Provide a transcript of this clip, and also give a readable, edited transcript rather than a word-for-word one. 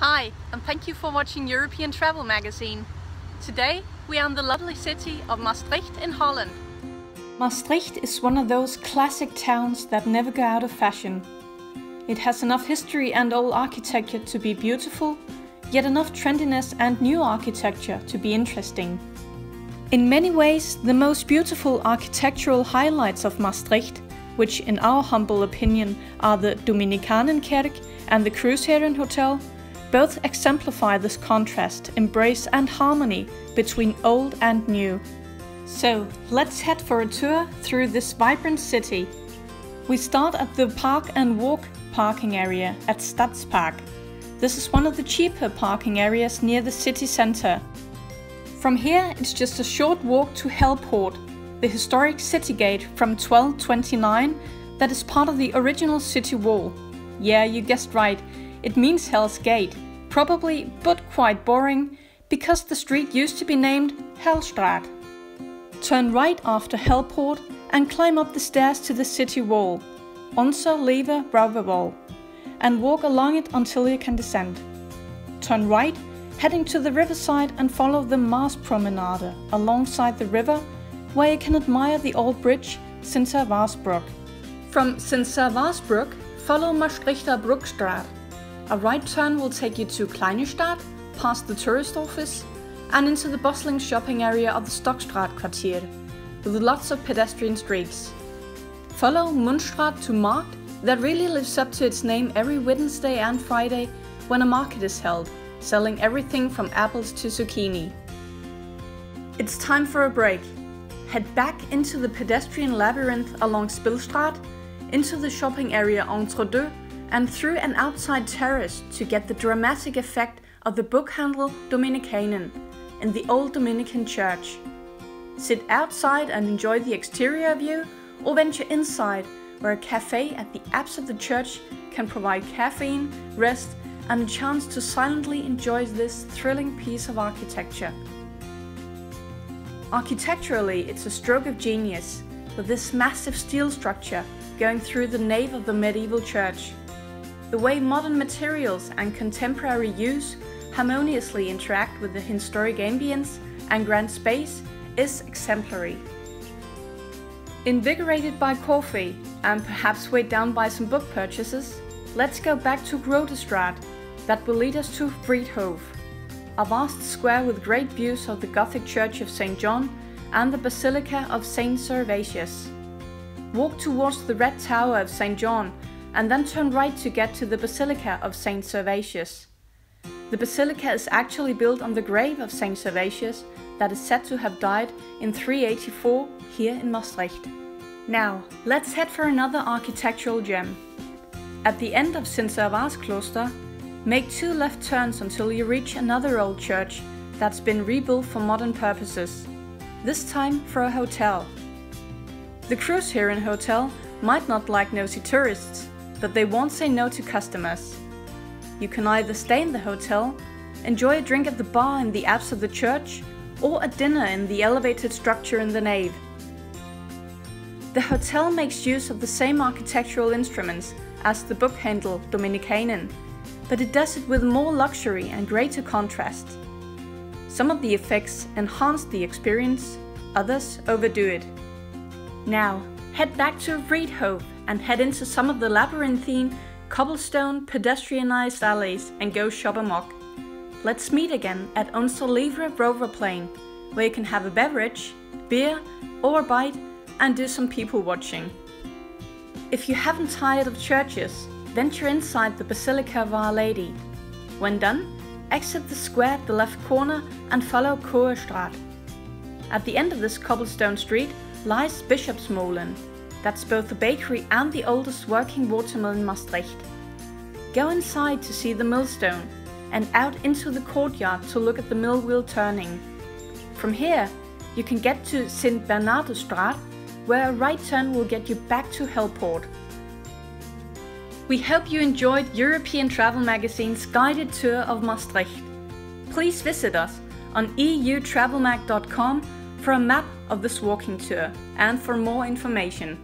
Hi, and thank you for watching European Travel Magazine. Today we are in the lovely city of Maastricht in Holland. Maastricht is one of those classic towns that never go out of fashion. It has enough history and old architecture to be beautiful, yet enough trendiness and new architecture to be interesting. In many ways, the most beautiful architectural highlights of Maastricht, which in our humble opinion are the Dominikanerkerk and the Cruiseherren Hotel, both exemplify this contrast, embrace and harmony between old and new. So let's head for a tour through this vibrant city. We start at the Park and Walk parking area at Stadspark. This is one of the cheaper parking areas near the city center. From here it's just a short walk to Helpoort, the historic city gate from 1229 that is part of the original city wall. Yeah, you guessed right, it means Hell's Gate. Probably, but quite boring, because the street used to be named Hellstraat. Turn right after Helpoort and climb up the stairs to the city wall, Onze Lieve Vrouwenwal, and walk along it until you can descend. Turn right, heading to the riverside and follow the Maaspromenade alongside the river, where you can admire the old bridge Sintervaasbrug. From Sintervaasbrug, follow Maastrichter Broekstraat. A right turn will take you to Kleinestadt, past the tourist office, and into the bustling shopping area of the Stokstraat Quartier, with lots of pedestrian streets. Follow Muntstraat to Markt, that really lives up to its name every Wednesday and Friday when a market is held, selling everything from apples to zucchini. It's time for a break. Head back into the pedestrian labyrinth along Spilstraat, into the shopping area Entre Deux, and through an outside terrace to get the dramatic effect of the bookhandel Dominikanen in the old Dominican church. Sit outside and enjoy the exterior view, or venture inside where a cafe at the apse of the church can provide caffeine, rest and a chance to silently enjoy this thrilling piece of architecture. Architecturally, it's a stroke of genius, with this massive steel structure going through the nave of the medieval church. The way modern materials and contemporary use harmoniously interact with the historic ambience and grand space is exemplary. Invigorated by coffee and perhaps weighed down by some book purchases, let's go back to Grotestraat that will lead us to Friedhof, a vast square with great views of the Gothic Church of St. John and the Basilica of St. Servatius. Walk towards the Red Tower of St. John and then turn right to get to the Basilica of St. Servatius. The basilica is actually built on the grave of St. Servatius that is said to have died in 384 here in Maastricht. Now, let's head for another architectural gem. At the end of Sintervaaskloster, make two left turns until you reach another old church that's been rebuilt for modern purposes, this time for a hotel. The Cruiseherren Hotel might not like nosy tourists, but they won't say no to customers. You can either stay in the hotel, enjoy a drink at the bar in the apse of the church, or a dinner in the elevated structure in the nave. The hotel makes use of the same architectural instruments as the bookhandel Dominikanen, but it does it with more luxury and greater contrast. Some of the effects enhance the experience, others overdo it. Now, head back to Friedhof and head into some of the labyrinthine, cobblestone, pedestrianized alleys and go shop amok. Let's meet again at Onze Lieve Vrouwenwal, where you can have a beverage, beer or a bite and do some people watching. If you haven't tired of churches, venture inside the Basilica of Our Lady. When done, exit the square at the left corner and follow Koerstraat. At the end of this cobblestone street lies Bischofsmolen. That's both the bakery and the oldest working watermill in Maastricht. Go inside to see the millstone and out into the courtyard to look at the mill wheel turning. From here, you can get to Sint Bernardusstraat, where a right turn will get you back to Helpoort. We hope you enjoyed European Travel Magazine's guided tour of Maastricht. Please visit us on eutravelmag.com for a map of this walking tour and for more information.